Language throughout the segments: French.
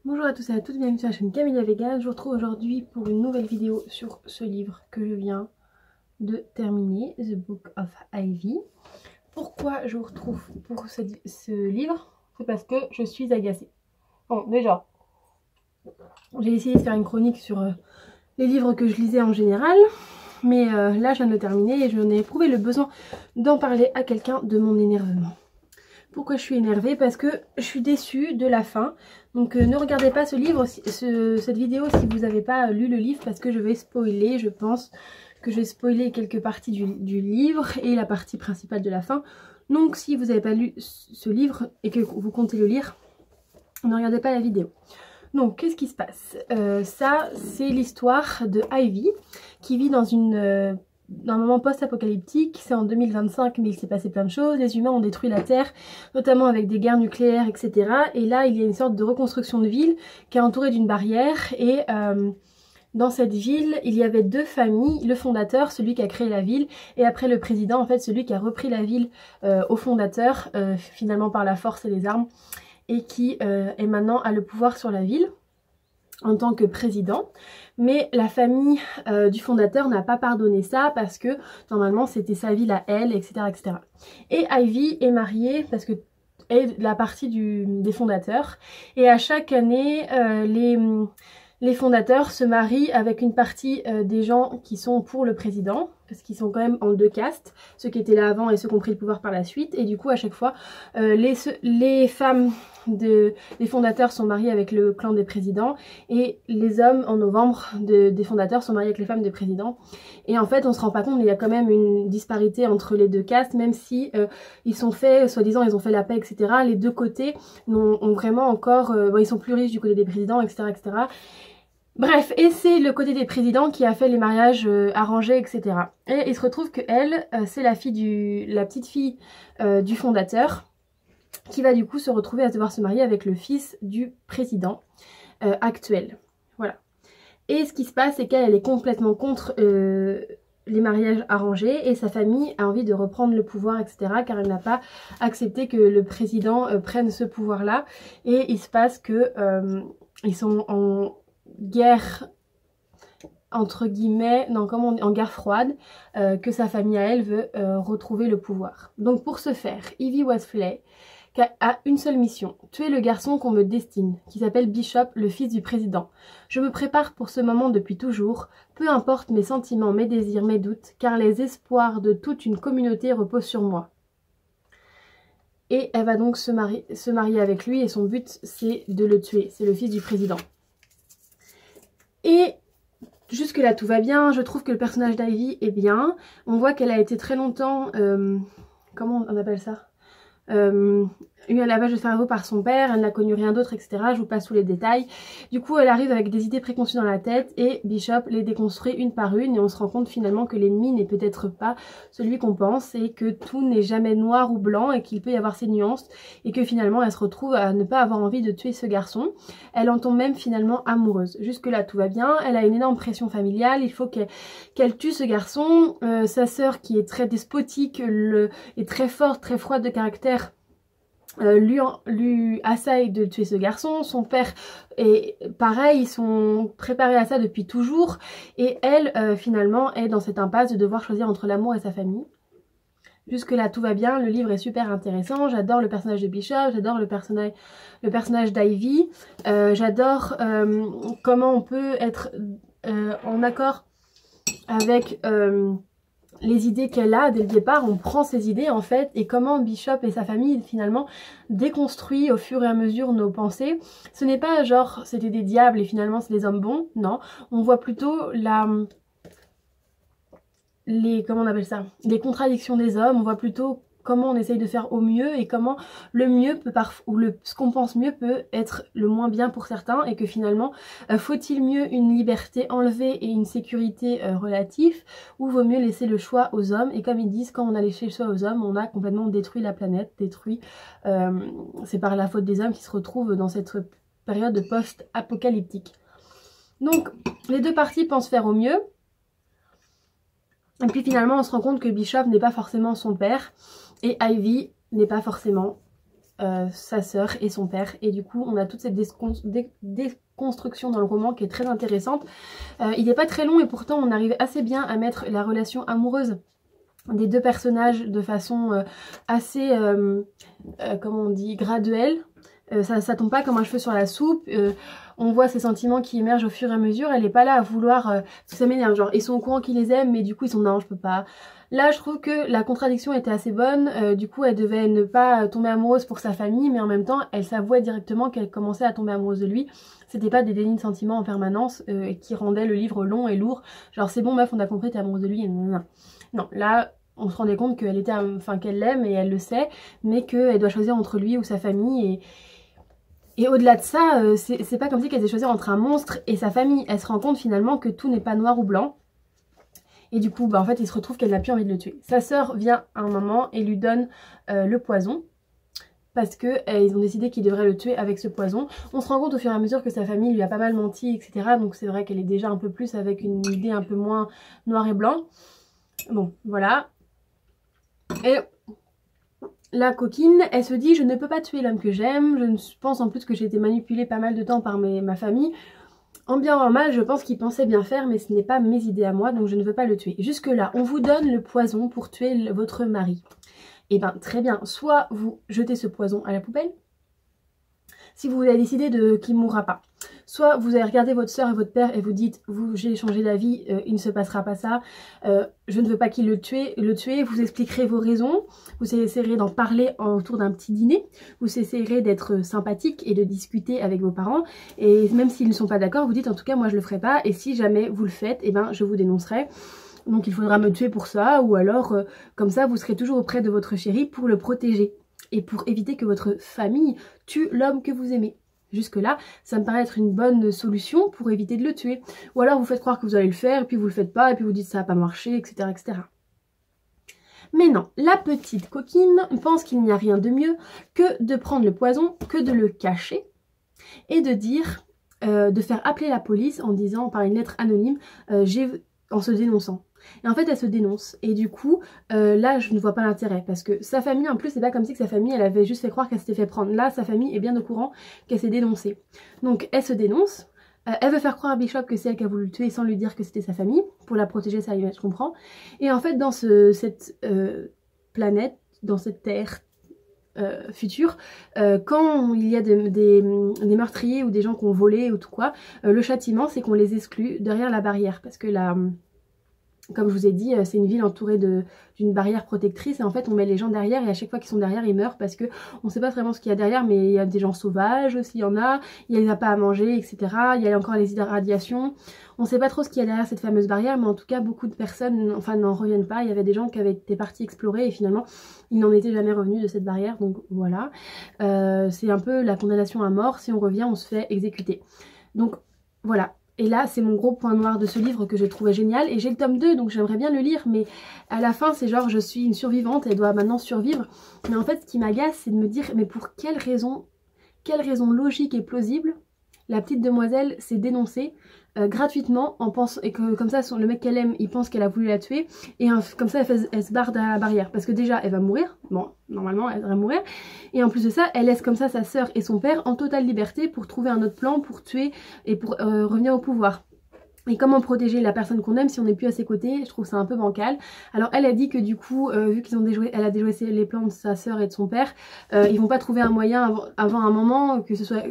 Bonjour à tous et à toutes, bienvenue sur la chaîne Camélia Vegan. Je vous retrouve aujourd'hui pour une nouvelle vidéo sur ce livre que je viens de terminer, The Book of Ivy. Pourquoi je vous retrouve pour ce livre? C'est parce que je suis agacée. Bon, déjà, j'ai essayé de faire une chronique sur les livres que je lisais en général, mais là je viens de le terminer et je n'ai éprouvé le besoin d'en parler à quelqu'un de mon énervement. Pourquoi je suis énervée? Parce que je suis déçue de la fin. Donc ne regardez pas ce livre, cette vidéo si vous n'avez pas lu le livre, parce que je vais spoiler, je pense que je vais spoiler quelques parties du livre et la partie principale de la fin. Donc si vous n'avez pas lu ce livre et que vous comptez le lire, ne regardez pas la vidéo. Donc qu'est-ce qui se passe? Ça c'est l'histoire de Ivy qui vit dans un moment post-apocalyptique. C'est en 2025 mais il s'est passé plein de choses, les humains ont détruit la Terre, notamment avec des guerres nucléaires, etc. Et là il y a une sorte de reconstruction de ville qui est entourée d'une barrière et dans cette ville il y avait deux familles, le fondateur, celui qui a créé la ville, et après le président, en fait celui qui a repris la ville au fondateur, finalement par la force et les armes, et qui est maintenant a le pouvoir sur la ville en tant que président. Mais la famille du fondateur n'a pas pardonné ça parce que normalement c'était sa ville à elle, etc. etc. Et Ivy est mariée parce que est la partie des fondateurs, et à chaque année les fondateurs se marient avec une partie des gens qui sont pour le président, parce qu'ils sont quand même en deux castes, ceux qui étaient là avant et ceux qui ont pris le pouvoir par la suite. Et du coup à chaque fois les femmes des fondateurs sont mariés avec le clan des présidents, et les hommes en novembre des fondateurs sont mariés avec les femmes des présidents. Et en fait on se rend pas compte, mais il y a quand même une disparité entre les deux castes, même si ils sont faits, soi-disant ils ont fait la paix, etc. Les deux côtés ont vraiment encore, bon, ils sont plus riches du côté des présidents, etc. etc. Bref, et c'est le côté des présidents qui a fait les mariages arrangés, etc. Et il se retrouve que elle, c'est la petite fille du fondateur, qui va du coup se retrouver à devoir se marier avec le fils du président actuel. Voilà. Et ce qui se passe, c'est qu'elle est complètement contre les mariages arrangés, et sa famille a envie de reprendre le pouvoir, etc. car elle n'a pas accepté que le président prenne ce pouvoir-là. Et il se passe que ils sont en guerre entre guillemets, non, comme on dit, en guerre froide, que sa famille à elle veut retrouver le pouvoir. Donc pour ce faire, Ivy Wesley a une seule mission, tuer le garçon qu'on me destine, qui s'appelle Bishop, le fils du président. Je me prépare pour ce moment depuis toujours, peu importe mes sentiments, mes désirs, mes doutes, car les espoirs de toute une communauté reposent sur moi. Et elle va donc se marier avec lui, et son but c'est de le tuer, c'est le fils du président. Et jusque là tout va bien, je trouve que le personnage d'Ivy est bien. On voit qu'elle a été très longtemps, comment on appelle ça, eu un lavage de cerveau par son père, elle n'a connu rien d'autre, etc. Je vous passe tous les détails. Du coup elle arrive avec des idées préconçues dans la tête, et Bishop les déconstruit une par une, et on se rend compte finalement que l'ennemi n'est peut-être pas celui qu'on pense, et que tout n'est jamais noir ou blanc, et qu'il peut y avoir ces nuances, et que finalement elle se retrouve à ne pas avoir envie de tuer ce garçon. Elle en tombe même finalement amoureuse. Jusque là tout va bien, elle a une énorme pression familiale, il faut qu'elle tue ce garçon. Sa sœur, qui est très despotique, est très forte, très froide de caractère, lui assaille de tuer ce garçon. Son père est pareil, ils sont préparés à ça depuis toujours, et elle finalement est dans cette impasse de devoir choisir entre l'amour et sa famille. Jusque là tout va bien, le livre est super intéressant, j'adore le personnage de Bishop, j'adore le personnage d'Ivy, j'adore comment on peut être en accord avec les idées qu'elle a dès le départ. On prend ses idées en fait, et comment Bishop et sa famille finalement déconstruisent au fur et à mesure nos pensées. Ce n'est pas genre c'était des diables et finalement c'est des hommes bons, non, on voit plutôt comment on appelle ça, les contradictions des hommes. On voit plutôt comment on essaye de faire au mieux, et comment le mieux peut ce qu'on pense mieux peut être le moins bien pour certains, et que finalement faut-il mieux une liberté enlevée et une sécurité relative, ou vaut mieux laisser le choix aux hommes. Et comme ils disent, quand on a laissé le choix aux hommes, on a complètement détruit la planète, c'est par la faute des hommes qui se retrouvent dans cette période post-apocalyptique. Donc les deux parties pensent faire au mieux. Et puis finalement on se rend compte que Bishop n'est pas forcément son père, et Ivy n'est pas forcément sa sœur et son père. Et du coup on a toute cette déconstruction dans le roman qui est très intéressante. Il n'est pas très long et pourtant on arrive assez bien à mettre la relation amoureuse des deux personnages de façon assez, comment on dit, graduelle. Ça tombe pas comme un cheveu sur la soupe. On voit ses sentiments qui émergent au fur et à mesure. Elle est pas là à vouloir... ça m'énerve, genre ils sont au courant qu'ils les aiment mais du coup ils sont non je peux pas. Là je trouve que la contradiction était assez bonne. Du coup elle devait ne pas tomber amoureuse pour sa famille mais en même temps elle s'avouait directement qu'elle commençait à tomber amoureuse de lui. C'était pas des dénis de sentiments en permanence qui rendaient le livre long et lourd. Genre c'est bon meuf on a compris t'es amoureuse de lui. Non, là on se rendait compte qu'elle était, enfin qu'elle l'aime et elle le sait, mais qu'elle doit choisir entre lui ou sa famille et au-delà de ça, c'est pas comme si qu'elle devait choisir entre un monstre et sa famille. Elle se rend compte finalement que tout n'est pas noir ou blanc. Et du coup, bah, en fait, il se retrouve qu'elle n'a plus envie de le tuer. Sa sœur vient à un moment et lui donne le poison. Parce qu'ils ont décidé qu'ils devraient le tuer avec ce poison. On se rend compte au fur et à mesure que sa famille lui a pas mal menti, etc. Donc c'est vrai qu'elle est déjà un peu plus avec une idée un peu moins noir et blanc. Bon, voilà. Et la coquine, elle se dit je ne peux pas tuer l'homme que j'aime, je pense en plus que j'ai été manipulée pas mal de temps par ma famille. En bien ou en mal, je pense qu'il pensait bien faire mais ce n'est pas mes idées à moi donc je ne veux pas le tuer. Jusque là, on vous donne le poison pour tuer votre mari. Et ben très bien, soit vous jetez ce poison à la poubelle, si vous avez décidé qu'il ne mourra pas. Soit vous allez regarder votre soeur et votre père et vous dites j'ai changé d'avis, il ne se passera pas ça, je ne veux pas qu'il le tue, vous expliquerez vos raisons, vous essayerez d'en parler autour d'un petit dîner, vous essayerez d'être sympathique et de discuter avec vos parents et même s'ils ne sont pas d'accord vous dites en tout cas moi je le ferai pas et si jamais vous le faites et ben je vous dénoncerai. Donc il faudra me tuer pour ça ou alors comme ça vous serez toujours auprès de votre chéri pour le protéger et pour éviter que votre famille tue l'homme que vous aimez. Jusque là, ça me paraît être une bonne solution pour éviter de le tuer. Ou alors vous faites croire que vous allez le faire et puis vous le faites pas et puis vous dites ça n'a pas marché, etc., etc. Mais non, la petite coquine pense qu'il n'y a rien de mieux que de prendre le poison, que de le cacher et de dire, de faire appeler la police en disant par une lettre anonyme, en se dénonçant. Et en fait elle se dénonce et du coup là je ne vois pas l'intérêt parce que sa famille en plus c'est pas comme si que sa famille elle avait juste fait croire qu'elle s'était fait prendre. Là sa famille est bien au courant qu'elle s'est dénoncée. Donc elle se dénonce, elle veut faire croire à Bishop que c'est elle qui a voulu le tuer sans lui dire que c'était sa famille pour la protéger, ça je comprends. Et en fait dans cette planète, dans cette terre futur, quand il y a des meurtriers ou des gens qui ont volé ou tout quoi, le châtiment c'est qu'on les exclut derrière la barrière parce que comme je vous ai dit, c'est une ville entourée d'une barrière protectrice et en fait on met les gens derrière et à chaque fois qu'ils sont derrière ils meurent parce que on sait pas vraiment ce qu'il y a derrière mais il y a des gens sauvages aussi, il y en a, il y a les appâts à manger, etc. Il y a encore les irradiations. On sait pas trop ce qu'il y a derrière cette fameuse barrière mais en tout cas beaucoup de personnes enfin n'en reviennent pas. Il y avait des gens qui avaient été partis explorer et finalement ils n'en étaient jamais revenus de cette barrière donc voilà. C'est un peu la condamnation à mort, si on revient on se fait exécuter. Donc voilà. Et là c'est mon gros point noir de ce livre que j'ai trouvé génial et j'ai le tome 2 donc j'aimerais bien le lire mais à la fin c'est genre je suis une survivante et dois maintenant survivre. Mais en fait ce qui m'agace c'est de me dire mais pour quelle raison logique et plausible la petite demoiselle s'est dénoncée gratuitement en pensant et que comme ça le mec qu'elle aime il pense qu'elle a voulu la tuer et comme ça elle se barre derrière la barrière parce que déjà elle va mourir, bon normalement elle devrait mourir et en plus de ça elle laisse comme ça sa sœur et son père en totale liberté pour trouver un autre plan pour tuer et pour revenir au pouvoir. Et comment protéger la personne qu'on aime si on n'est plus à ses côtés, je trouve ça un peu bancal. Alors elle a dit que du coup, vu qu'ils ont elle a déjoué les plans de sa sœur et de son père, ils vont pas trouver un moyen avant un moment, que ce soit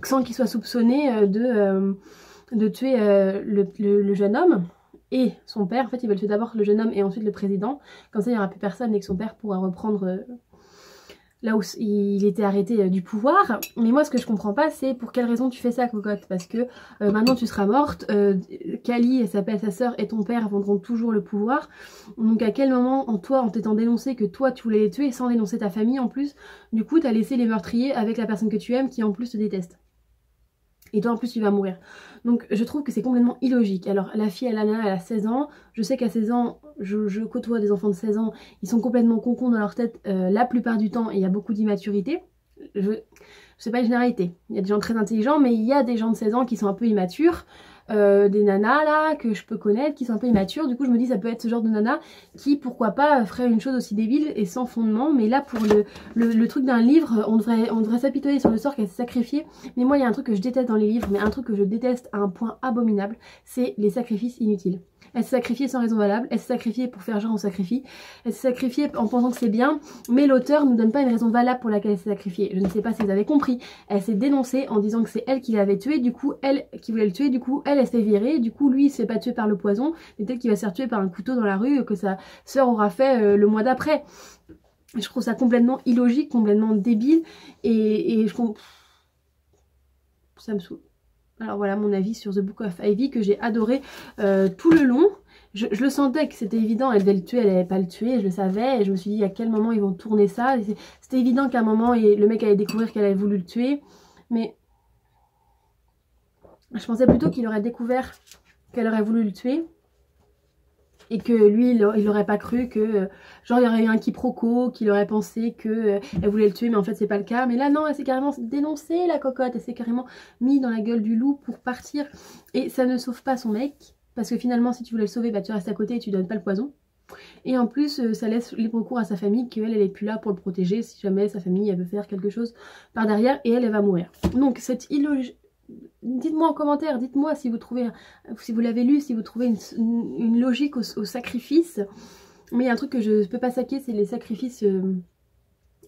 sans qu'ils soient soupçonnés de tuer le jeune homme et son père. En fait ils veulent tuer d'abord le jeune homme et ensuite le président, comme ça il n'y aura plus personne et que son père pourra reprendre... là où il était arrêté du pouvoir. Mais moi ce que je comprends pas c'est pour quelle raison tu fais ça cocotte, parce que maintenant tu seras morte, Kali elle s'appelle sa sœur et ton père vendront toujours le pouvoir, donc à quel moment en t'étant dénoncé que toi tu voulais les tuer sans dénoncer ta famille en plus, du coup t'as laissé les meurtriers avec la personne que tu aimes qui en plus te déteste. Et toi en plus tu vas mourir. Donc je trouve que c'est complètement illogique. Alors la fille elle a 16 ans. Je sais qu'à 16 ans, je côtoie des enfants de 16 ans. Ils sont complètement concons dans leur tête la plupart du temps. Et il y a beaucoup d'immaturité. Je sais pas une généralité. Il y a des gens très intelligents mais il y a des gens de 16 ans qui sont un peu immatures. des nanas là que je peux connaître qui sont un peu immatures. Du coup je me dis ça peut être ce genre de nana qui pourquoi pas ferait une chose aussi débile et sans fondement. Mais là pour le truc d'un livre, on devrait s'apitoyer sur le sort qu'elle s'est sacrifiée. Mais moi il y a un truc que je déteste dans les livres, mais un truc que je déteste à un point abominable, c'est les sacrifices inutiles. Elle s'est sacrifiée sans raison valable, elle s'est sacrifiée pour faire genre on sacrifie, elle s'est sacrifiée en pensant que c'est bien, mais l'auteur ne donne pas une raison valable pour laquelle elle s'est sacrifiée. Je ne sais pas si vous avez compris, elle s'est dénoncée en disant que c'est elle qui l'avait tué, du coup elle qui voulait le tuer, du coup elle s'est virée, du coup lui il se fait pas tuer par le poison, mais peut-être qu'il va se faire tuer par un couteau dans la rue que sa sœur aura fait le mois d'après. Je trouve ça complètement illogique, complètement débile, et je comprends... Ça me saoule. Alors voilà mon avis sur The Book of Ivy que j'ai adoré tout le long. Je le sentais que c'était évident, elle devait le tuer, elle n'allait pas le tuer, je le savais. Et je me suis dit à quel moment ils vont tourner ça. C'était évident qu'à un moment le mec allait découvrir qu'elle avait voulu le tuer. Mais je pensais plutôt qu'il aurait découvert qu'elle aurait voulu le tuer. Et que lui, il n'aurait pas cru que, genre, il y aurait eu un quiproquo, qu'il aurait pensé qu'elle voulait le tuer, mais en fait, c'est pas le cas. Mais là, non, elle s'est carrément dénoncée, la cocotte. Elle s'est carrément mise dans la gueule du loup pour partir. Et ça ne sauve pas son mec. Parce que finalement, si tu voulais le sauver, bah, tu restes à côté et tu donnes pas le poison. Et en plus, ça laisse libre cours à sa famille, qu'elle, elle est plus là pour le protéger. Si jamais sa famille, elle veut faire quelque chose par derrière, et elle va mourir. Donc, cette illogique... Dites-moi en commentaire, dites-moi si vous trouvez, si vous l'avez lu, si vous trouvez une logique au sacrifice. Mais il y a un truc que je ne peux pas saquer, c'est les sacrifices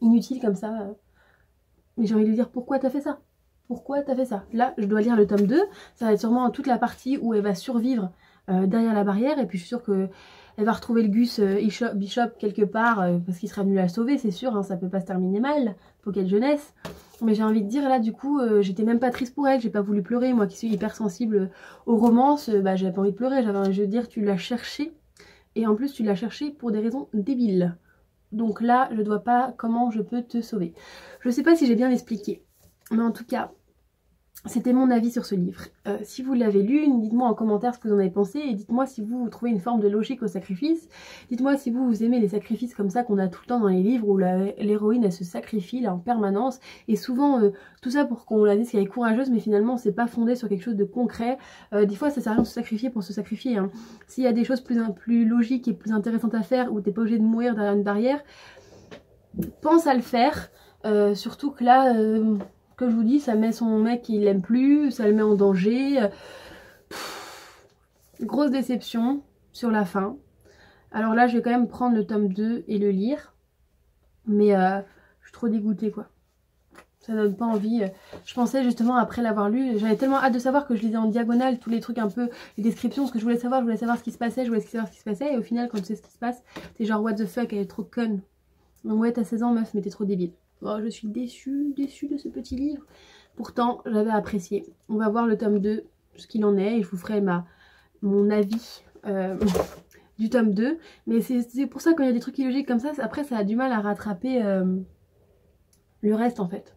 inutiles comme ça. Mais j'ai envie de lui dire, pourquoi t'as fait ça? Pourquoi t'as fait ça? Là, je dois lire le tome 2. Ça va être sûrement toute la partie où elle va survivre derrière la barrière. Et puis je suis sûre que elle va retrouver le Gus Bishop quelque part parce qu'il sera venu la sauver, c'est sûr. Hein, ça peut pas se terminer mal. Faut quelle jeunesse. Mais j'ai envie de dire, là, du coup, j'étais même pas triste pour elle. J'ai pas voulu pleurer. Moi qui suis hyper sensible aux romances, bah, j'avais pas envie de pleurer. J'avais envie de dire, tu l'as cherché. Et en plus, tu l'as cherché pour des raisons débiles. Donc là, je dois pas comment je peux te sauver. Je sais pas si j'ai bien expliqué. Mais en tout cas, c'était mon avis sur ce livre. Si vous l'avez lu, dites-moi en commentaire ce que vous en avez pensé et dites-moi si vous trouvez une forme de logique au sacrifice. Dites-moi si vous aimez les sacrifices comme ça qu'on a tout le temps dans les livres où l'héroïne elle se sacrifie là en permanence et souvent tout ça pour qu'on la dise qu'elle est courageuse mais finalement c'est pas fondé sur quelque chose de concret. Des fois ça sert à rien de se sacrifier pour se sacrifier. Hein. S'il y a des choses plus logiques et plus intéressantes à faire où t'es pas obligé de mourir derrière une barrière, pense à le faire. Surtout que là... que je vous dis, ça met son mec qui l'aime plus, ça le met en danger. Grosse déception sur la fin. Alors là, je vais quand même prendre le tome 2 et le lire. Mais je suis trop dégoûtée, quoi. Ça donne pas envie. Je pensais justement, après l'avoir lu, j'avais tellement hâte de savoir que je lisais en diagonale tous les trucs un peu, les descriptions, ce que je voulais savoir ce qui se passait, je voulais savoir ce qui se passait. Et au final, quand tu sais ce qui se passe, t'es genre, what the fuck, elle est trop conne. Donc ouais, t'as 16 ans, meuf, mais t'es trop débile. Oh, je suis déçue de ce petit livre. Pourtant, j'avais apprécié. On va voir le tome 2, ce qu'il en est. Et je vous ferai mon avis du tome 2. Mais c'est pour ça, quand il y a des trucs illogiques comme ça, après, ça a du mal à rattraper le reste, en fait.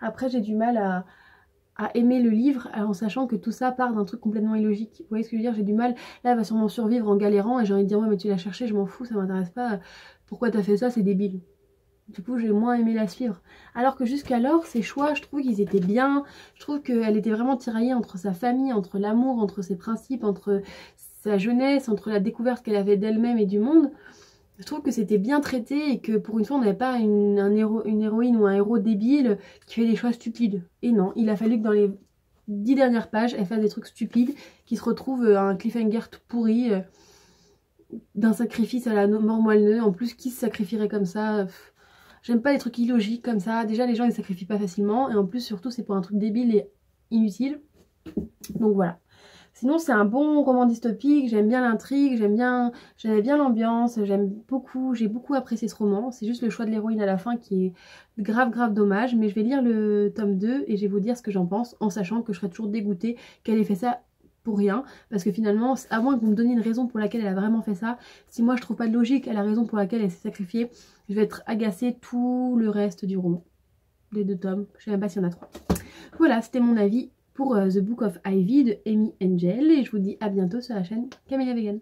Après, j'ai du mal à aimer le livre en sachant que tout ça part d'un truc complètement illogique. Vous voyez ce que je veux dire? J'ai du mal. Là, elle va sûrement survivre en galérant. Et j'ai envie de dire, ouais, mais tu l'as cherché, je m'en fous, ça m'intéresse pas. Pourquoi t'as fait ça? C'est débile. Du coup, j'ai moins aimé la suivre. Alors que jusqu'alors, ses choix, je trouve qu'ils étaient bien. Je trouve qu'elle était vraiment tiraillée entre sa famille, entre l'amour, entre ses principes, entre sa jeunesse, entre la découverte qu'elle avait d'elle-même et du monde. Je trouve que c'était bien traité et que pour une fois, on n'avait pas une héroïne ou un héros débile qui fait des choix stupides. Et non, il a fallu que dans les 10 dernières pages, elle fasse des trucs stupides qui se retrouvent à un cliffhanger tout pourri d'un sacrifice à la mort moelle-neu. En plus, qui se sacrifierait comme ça? J'aime pas les trucs illogiques comme ça. Déjà, les gens ils sacrifient pas facilement. Et en plus, surtout, c'est pour un truc débile et inutile. Donc voilà. Sinon, c'est un bon roman dystopique. J'aime bien l'intrigue. J'aimais bien l'ambiance. J'ai beaucoup apprécié ce roman. C'est juste le choix de l'héroïne à la fin qui est grave dommage. Mais je vais lire le tome 2 et je vais vous dire ce que j'en pense. En sachant que je serais toujours dégoûtée qu'elle ait fait ça pour rien, parce que finalement, à moins que vous me donniez une raison pour laquelle elle a vraiment fait ça, si moi je trouve pas de logique à la raison pour laquelle elle s'est sacrifiée, je vais être agacée tout le reste du roman. Les 2 tomes, je sais même pas s'il y en a 3. Voilà, c'était mon avis pour The Book of Ivy de Amy Angel, et je vous dis à bientôt sur la chaîne Camélia Vegan.